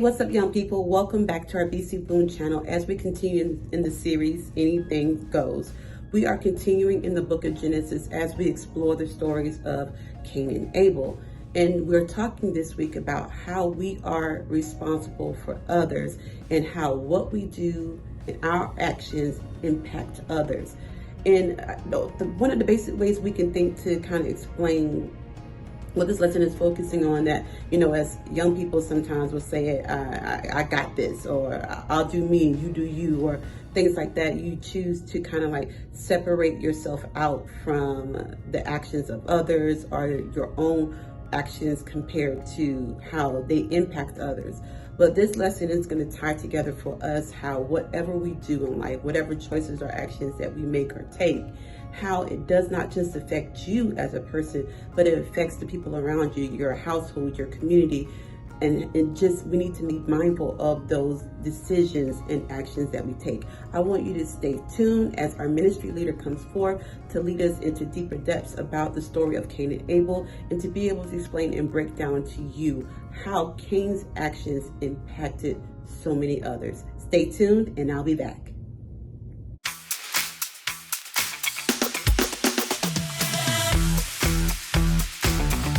What's up, young people? Welcome back to our BC Boone channel. As we continue in the series, Anything Goes, we are continuing in the book of Genesis as we explore the stories of Cain and Abel. And we're talking this week about how we are responsible for others and how what we do and our actions impact others. And one of the basic ways we can think to kind of explain what this lesson is focusing on, that, as young people sometimes will say, I got this, or I'll do me and you do you, or things like that. You choose to kind of like separate yourself out from the actions of others or your own actions compared to how they impact others. But this lesson is going to tie together for us how whatever we do in life, whatever choices or actions that we make or take, how it does not just affect you as a person, but it affects the people around you, your household, your community. And just, we need to be mindful of those decisions and actions that we take. I want you to stay tuned as our ministry leader comes forth to lead us into deeper depths about the story of Cain and Abel, and to be able to explain and break down to you how Cain's actions impacted so many others. Stay tuned and I'll be back.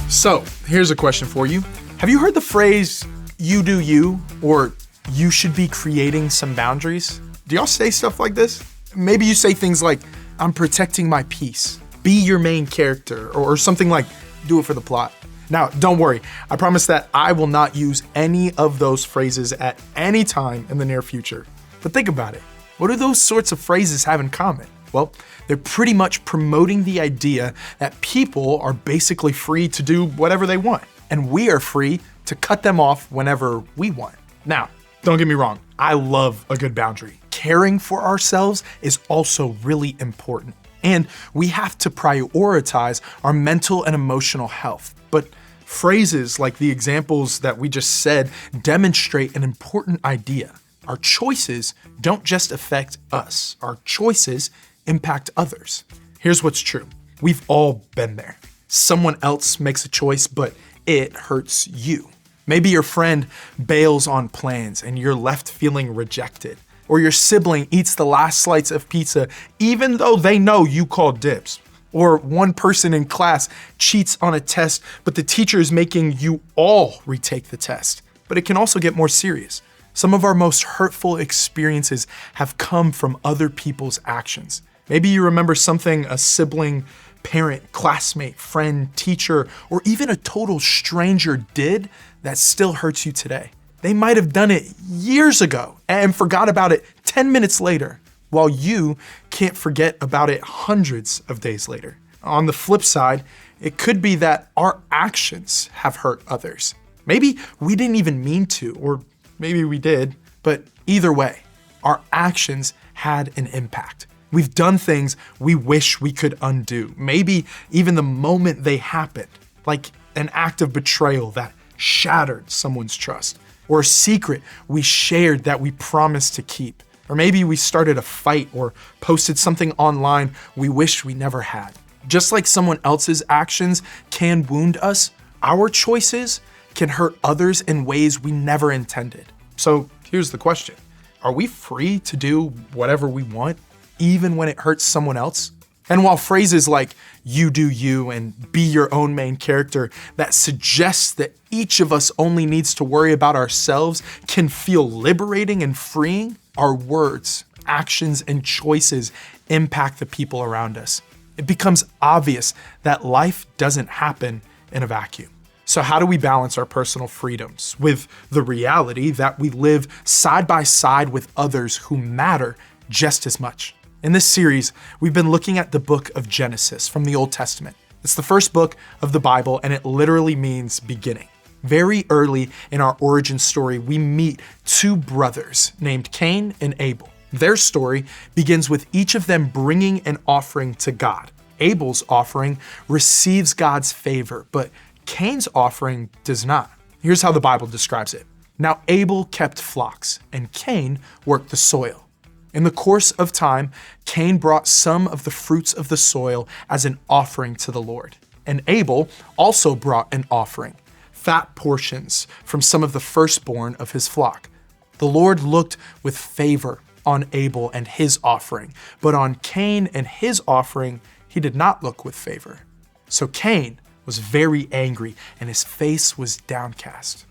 So, here's a question for you. Have you heard the phrase, you do you, or you should be creating some boundaries? Do y'all say stuff like this? Maybe you say things like, I'm protecting my peace, be your main character, or something like, do it for the plot. Now, don't worry, I promise that I will not use any of those phrases at any time in the near future. But think about it. What do those sorts of phrases have in common? Well, they're pretty much promoting the idea that people are basically free to do whatever they want, and we are free to cut them off whenever we want. Now, don't get me wrong, I love a good boundary. Caring for ourselves is also really important, and we have to prioritize our mental and emotional health. But phrases like the examples that we just said demonstrate an important idea. Our choices don't just affect us. Our choices impact others. Here's what's true. We've all been there. Someone else makes a choice, but it hurts you. Maybe your friend bails on plans and you're left feeling rejected. Or your sibling eats the last slice of pizza even though they know you called dibs. Or one person in class cheats on a test, but the teacher is making you all retake the test. But it can also get more serious. Some of our most hurtful experiences have come from other people's actions. Maybe you remember something a sibling, parent, classmate, friend, teacher, or even a total stranger did that still hurts you today. They might have done it years ago and forgot about it 10 minutes later, while you can't forget about it hundreds of days later. On the flip side, it could be that our actions have hurt others. Maybe we didn't even mean to, or maybe we did, but either way, our actions had an impact. We've done things we wish we could undo, maybe even the moment they happened, like an act of betrayal that shattered someone's trust, or a secret we shared that we promised to keep, or maybe we started a fight or posted something online we wish we never had. Just like someone else's actions can wound us, our choices can hurt others in ways we never intended. So here's the question. Are we free to do whatever we want, even when it hurts someone else? And while phrases like you do you and be your own main character that suggests that each of us only needs to worry about ourselves can feel liberating and freeing, our words, actions, and choices impact the people around us. It becomes obvious that life doesn't happen in a vacuum. So how do we balance our personal freedoms with the reality that we live side by side with others who matter just as much? In this series, we've been looking at the book of Genesis from the Old Testament. It's the first book of the Bible, and it literally means beginning. Very early in our origin story, we meet two brothers named Cain and Abel. Their story begins with each of them bringing an offering to God. Abel's offering receives God's favor, but Cain's offering does not. Here's how the Bible describes it. Now Abel kept flocks, and Cain worked the soil. In the course of time, Cain brought some of the fruits of the soil as an offering to the Lord. And Abel also brought an offering, fat portions from some of the firstborn of his flock. The Lord looked with favor on Abel and his offering, but on Cain and his offering he did not look with favor. So Cain was very angry and his face was downcast.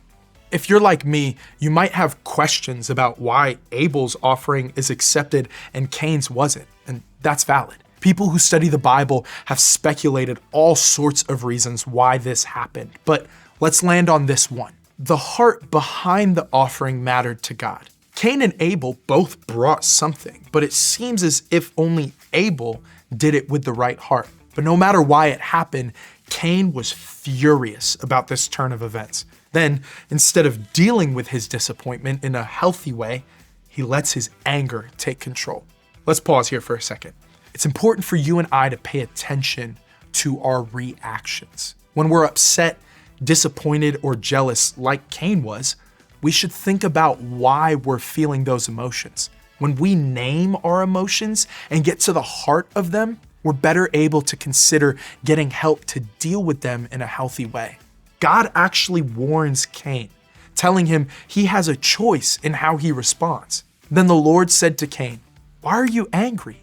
If you're like me, you might have questions about why Abel's offering is accepted and Cain's wasn't, and that's valid. People who study the Bible have speculated all sorts of reasons why this happened, but let's land on this one. The heart behind the offering mattered to God. Cain and Abel both brought something, but it seems as if only Abel did it with the right heart. But no matter why it happened, Cain was furious about this turn of events. Then, instead of dealing with his disappointment in a healthy way, he lets his anger take control. Let's pause here for a second. It's important for you and I to pay attention to our reactions. When we're upset, disappointed, or jealous like Cain was, we should think about why we're feeling those emotions. When we name our emotions and get to the heart of them, we're better able to consider getting help to deal with them in a healthy way. God actually warns Cain, telling him he has a choice in how he responds. Then the Lord said to Cain, "Why are you angry?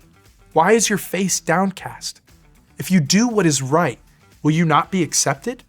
Why is your face downcast? If you do what is right, will you not be accepted?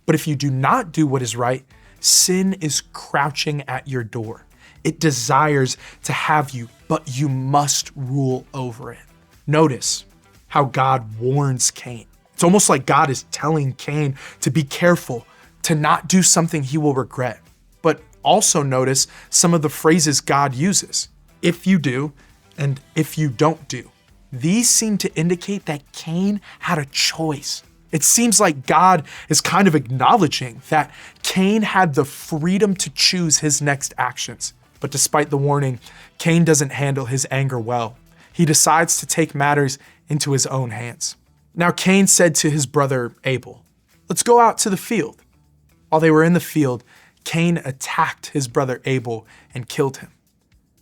But if you do not do what is right, sin is crouching at your door. It desires to have you, but you must rule over it." Notice how God warns Cain. It's almost like God is telling Cain to be careful, to not do something he will regret. But also notice some of the phrases God uses. If you do, and if you don't do. These seem to indicate that Cain had a choice. It seems like God is kind of acknowledging that Cain had the freedom to choose his next actions. But despite the warning, Cain doesn't handle his anger well. He decides to take matters into his own hands. Now Cain said to his brother Abel, "Let's go out to the field." While they were in the field, Cain attacked his brother Abel and killed him.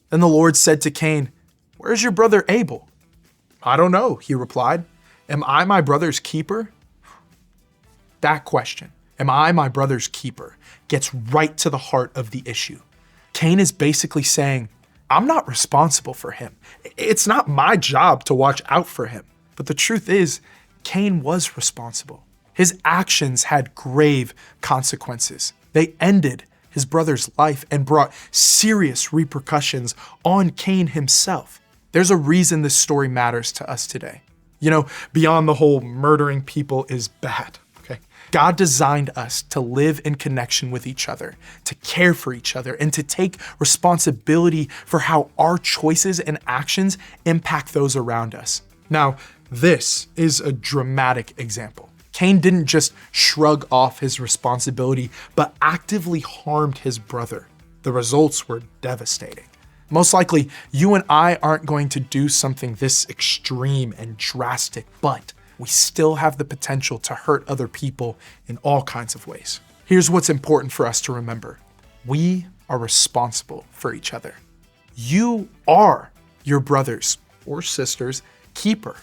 Then the Lord said to Cain, "Where's your brother Abel?" "I don't know," he replied. "Am I my brother's keeper?" That question, "Am I my brother's keeper?" gets right to the heart of the issue. Cain is basically saying, I'm not responsible for him. It's not my job to watch out for him. But the truth is, Cain was responsible. His actions had grave consequences. They ended his brother's life and brought serious repercussions on Cain himself. There's a reason this story matters to us today. Beyond the whole murdering people is bad. God designed us to live in connection with each other, to care for each other, and to take responsibility for how our choices and actions impact those around us. Now, this is a dramatic example. Cain didn't just shrug off his responsibility, but actively harmed his brother. The results were devastating. Most likely, you and I aren't going to do something this extreme and drastic, but we still have the potential to hurt other people in all kinds of ways. Here's what's important for us to remember. We are responsible for each other. You are your brother's or sister's keeper,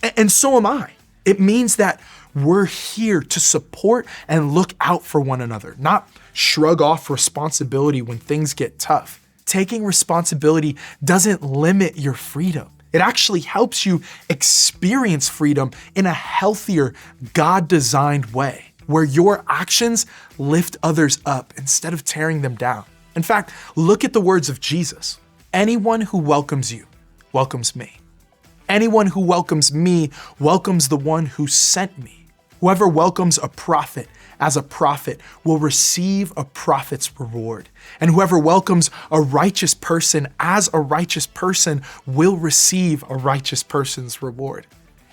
and so am I. It means that we're here to support and look out for one another, not shrug off responsibility when things get tough. Taking responsibility doesn't limit your freedom. It actually helps you experience freedom in a healthier, God-designed way, where your actions lift others up instead of tearing them down. In fact, look at the words of Jesus. Anyone who welcomes you welcomes me. Anyone who welcomes me welcomes the one who sent me. Whoever welcomes a prophet as a prophet will receive a prophet's reward. And whoever welcomes a righteous person as a righteous person will receive a righteous person's reward.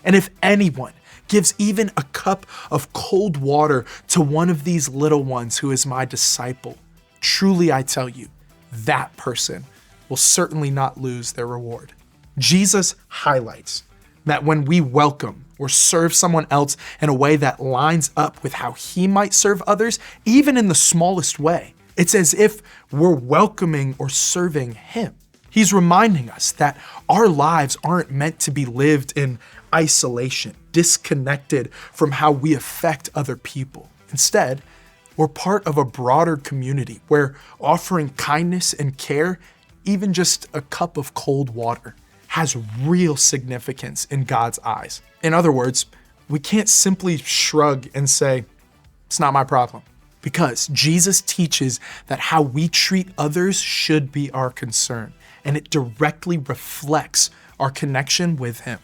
And if anyone gives even a cup of cold water to one of these little ones who is my disciple, truly I tell you, that person will certainly not lose their reward. Jesus highlights that when we welcome or serve someone else in a way that lines up with how he might serve others, even in the smallest way, it's as if we're welcoming or serving him. He's reminding us that our lives aren't meant to be lived in isolation, disconnected from how we affect other people. Instead, We're part of a broader community where offering kindness and care, even just a cup of cold water, has real significance in God's eyes. In other words, we can't simply shrug and say, it's not my problem. Because Jesus teaches that how we treat others should be our concern, and it directly reflects our connection with Him.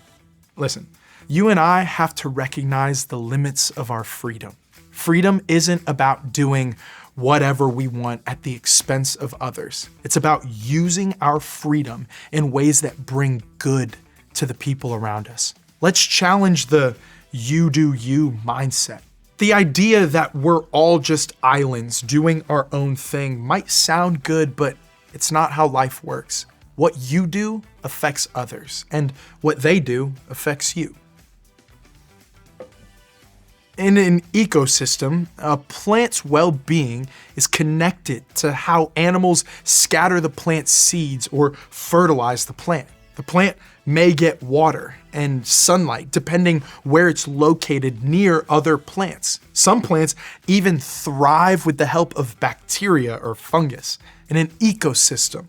Listen, you and I have to recognize the limits of our freedom. Freedom isn't about doing whatever we want at the expense of others. It's about using our freedom in ways that bring good to the people around us. Let's challenge the you do you mindset. The idea that we're all just islands doing our own thing might sound good, but it's not how life works. What you do affects others, and what they do affects you. In an ecosystem, a plant's well-being is connected to how animals scatter the plant's seeds or fertilize the plant. The plant may get water and sunlight depending where it's located near other plants. Some plants even thrive with the help of bacteria or fungus. In an ecosystem,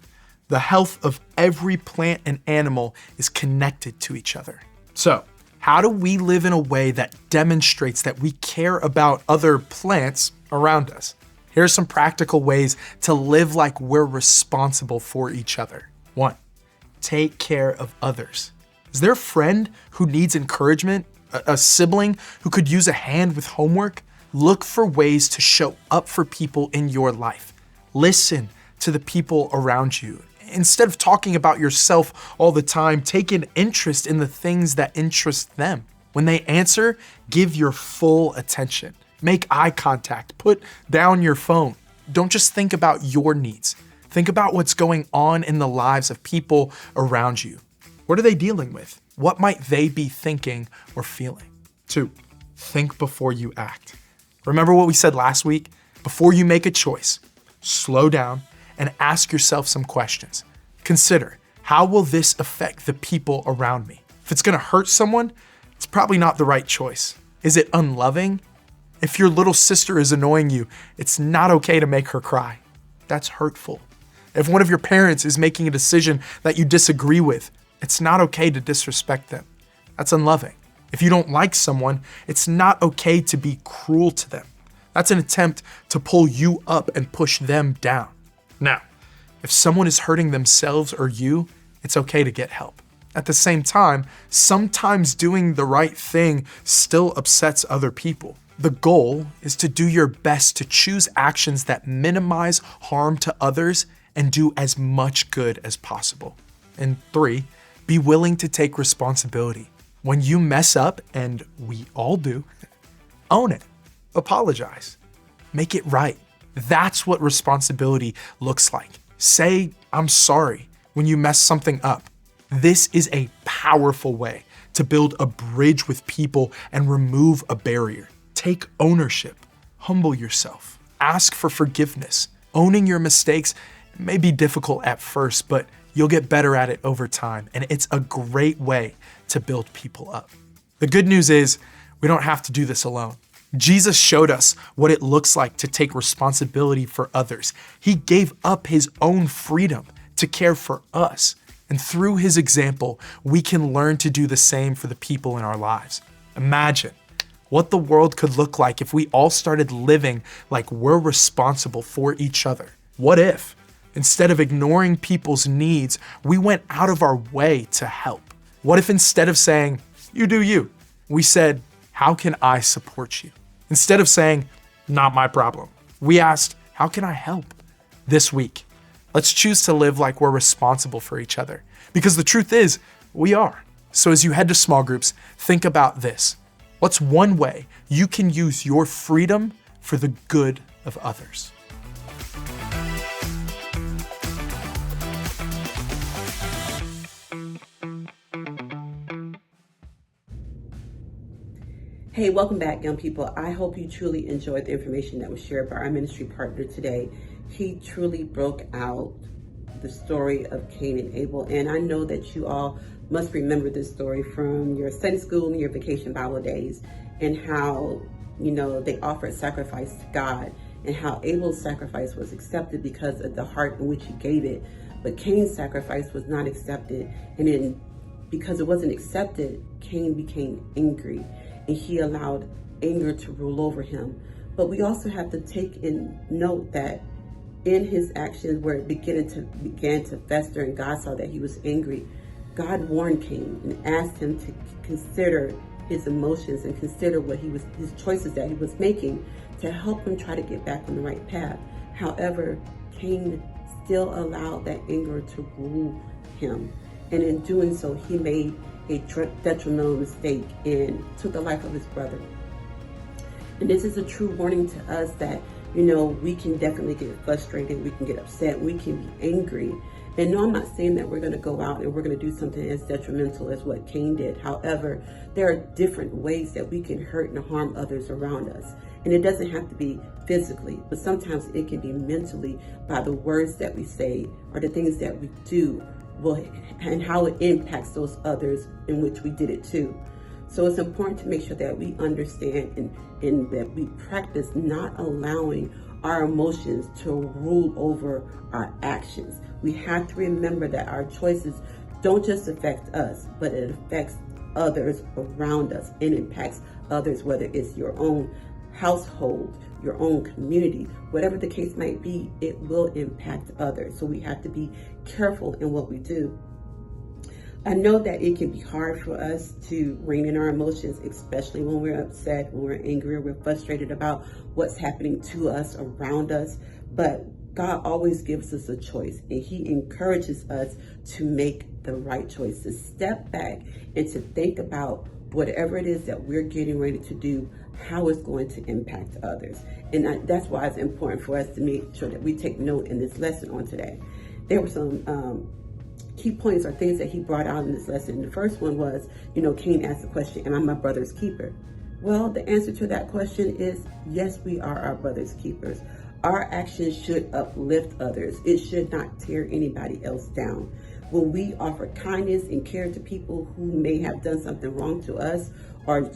the health of every plant and animal is connected to each other. So, how do we live in a way that demonstrates that we care about other plants around us? Here are some practical ways to live like we're responsible for each other. 1. Take care of others. Is there a friend who needs encouragement? A sibling who could use a hand with homework? Look for ways to show up for people in your life. Listen to the people around you. Instead of talking about yourself all the time, take an interest in the things that interest them. When they answer, give your full attention. Make eye contact. Put down your phone. Don't just think about your needs. Think about what's going on in the lives of people around you. What are they dealing with? What might they be thinking or feeling? 2, think before you act. Remember what we said last week? Before you make a choice, slow down and ask yourself some questions. Consider, how will this affect the people around me? If it's gonna hurt someone, it's probably not the right choice. Is it unloving? If your little sister is annoying you, it's not okay to make her cry. That's hurtful. If one of your parents is making a decision that you disagree with, it's not okay to disrespect them. That's unloving. If you don't like someone, it's not okay to be cruel to them. That's an attempt to pull you up and push them down. Now, if someone is hurting themselves or you, it's okay to get help. At the same time, sometimes doing the right thing still upsets other people. The goal is to do your best to choose actions that minimize harm to others and do as much good as possible. And 3, be willing to take responsibility. When you mess up, and we all do, own it. Apologize. Make it right. That's what responsibility looks like. Say, I'm sorry when you mess something up. This is a powerful way to build a bridge with people and remove a barrier. Take ownership. Humble yourself. Ask for forgiveness. Owning your mistakes may be difficult at first, but you'll get better at it over time, and it's a great way to build people up. The good news is we don't have to do this alone. Jesus showed us what it looks like to take responsibility for others. He gave up his own freedom to care for us. And through his example, we can learn to do the same for the people in our lives. Imagine what the world could look like if we all started living like we're responsible for each other. What if, instead of ignoring people's needs, we went out of our way to help? What if instead of saying, you do you, we said, how can I support you? Instead of saying, not my problem, we asked, how can I help? This week, let's choose to live like we're responsible for each other. Because the truth is, we are. So as you head to small groups, think about this. What's one way you can use your freedom for the good of others? Hey, welcome back, young people. I hope you truly enjoyed the information that was shared by our ministry partner today. He truly broke out the story of Cain and Abel, and I know that you all must remember this story from your Sunday school and your vacation Bible days, and how, they offered sacrifice to God, and how Abel's sacrifice was accepted because of the heart in which he gave it. But Cain's sacrifice was not accepted. And then because it wasn't accepted, Cain became angry and he allowed anger to rule over him. But we also have to take in note that in his actions where it began to fester and God saw that he was angry, God warned Cain and asked him to consider his emotions and consider his choices that he was making to help him try to get back on the right path. However, Cain still allowed that anger to rule him. And in doing so, he made a detrimental mistake and took the life of his brother. And this is a true warning to us that, we can definitely get frustrated, we can get upset, we can be angry. And no, I'm not saying that we're going to go out and we're going to do something as detrimental as what Cain did. However, there are different ways that we can hurt and harm others around us. And it doesn't have to be physically, but sometimes it can be mentally by the words that we say or the things that we do, and how it impacts those others in which we did it too. So it's important to make sure that we understand and that we practice not allowing our emotions to rule over our actions. We have to remember that our choices don't just affect us, but it affects others around us and impacts others, whether it's your own household, your own community, whatever the case might be, it will impact others. So we have to be careful in what we do. I know that it can be hard for us to rein in our emotions, especially when we're upset, when we're angry, or we're frustrated about what's happening to us, around us. But God always gives us a choice, and he encourages us to make the right choice, to step back and to think about whatever it is that we're getting ready to do, how it's going to impact others. And that's why it's important for us to make sure that we take note in this lesson on today. There were some key points or things that he brought out in this lesson. The first one was, Cain asked the question, am I my brother's keeper? Well, the answer to that question is yes, we are our brother's keepers. Our actions should uplift others. It should not tear anybody else down. When we offer kindness and care to people who may have done something wrong to us or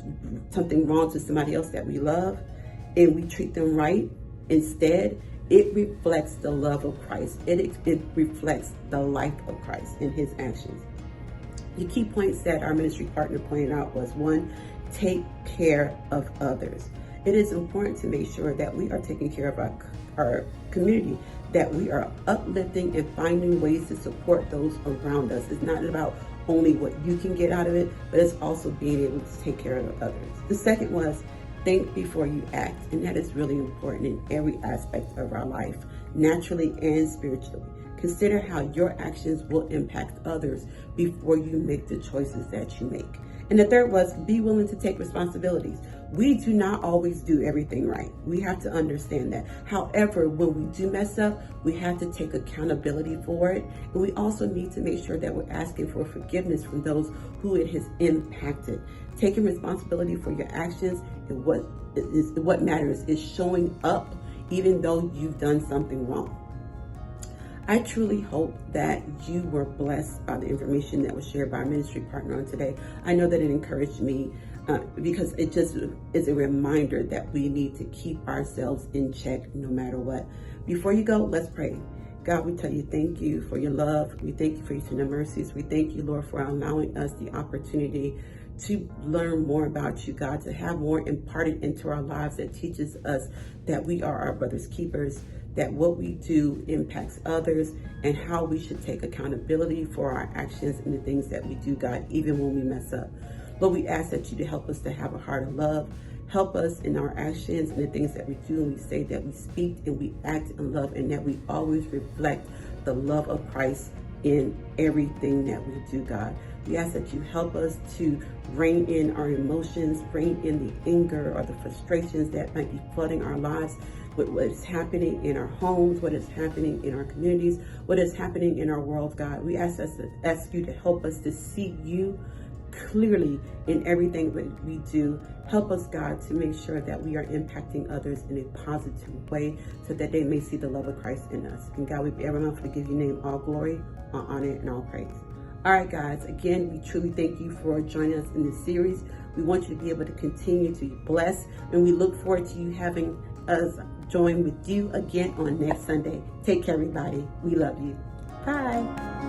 something wrong to somebody else that we love, and we treat them right instead, it reflects the love of Christ. It reflects the life of Christ in his actions. The key points that our ministry partner pointed out was, 1, take care of others. It is important to make sure that we are taking care of our community, that we are uplifting and finding ways to support those around us. It's not about only what you can get out of it, but it's also being able to take care of others. The second was, think before you act, and that is really important in every aspect of our life, naturally and spiritually. Consider how your actions will impact others before you make the choices that you make. And the third was, be willing to take responsibilities. We do not always do everything right. We have to understand that. However, when we do mess up, we have to take accountability for it. And we also need to make sure that we're asking for forgiveness from those who it has impacted. Taking responsibility for your actions and what matters is showing up even though you've done something wrong. I truly hope that you were blessed by the information that was shared by our ministry partner on today. I know that it encouraged me because it just is a reminder that we need to keep ourselves in check no matter what. Before you go, let's pray. God, we tell you thank you for your love. We thank you for your tender mercies. We thank you, Lord, for allowing us the opportunity to learn more about you, God, to have more imparted into our lives that teaches us that we are our brother's keepers, that what we do impacts others, and how we should take accountability for our actions and the things that we do, God, even when we mess up. Lord, we ask that you to help us to have a heart of love. Help us in our actions and the things that we do and we say, that we speak and we act in love, and that we always reflect the love of Christ in everything that we do, God. We ask that you help us to rein in our emotions, rein in the anger or the frustrations that might be flooding our lives with what is happening in our homes, what is happening in our communities, what is happening in our world, God. We ask you to help us to see you clearly in everything that we do. Help us, God, to make sure that we are impacting others in a positive way so that they may see the love of Christ in us. And God, we be ever mindful to give your name all glory, all honor, and all praise. All right, guys, again, we truly thank you for joining us in this series. We want you to be able to continue to be blessed, and we look forward to you having us join with you again on next Sunday. Take care, everybody. We love you. Bye.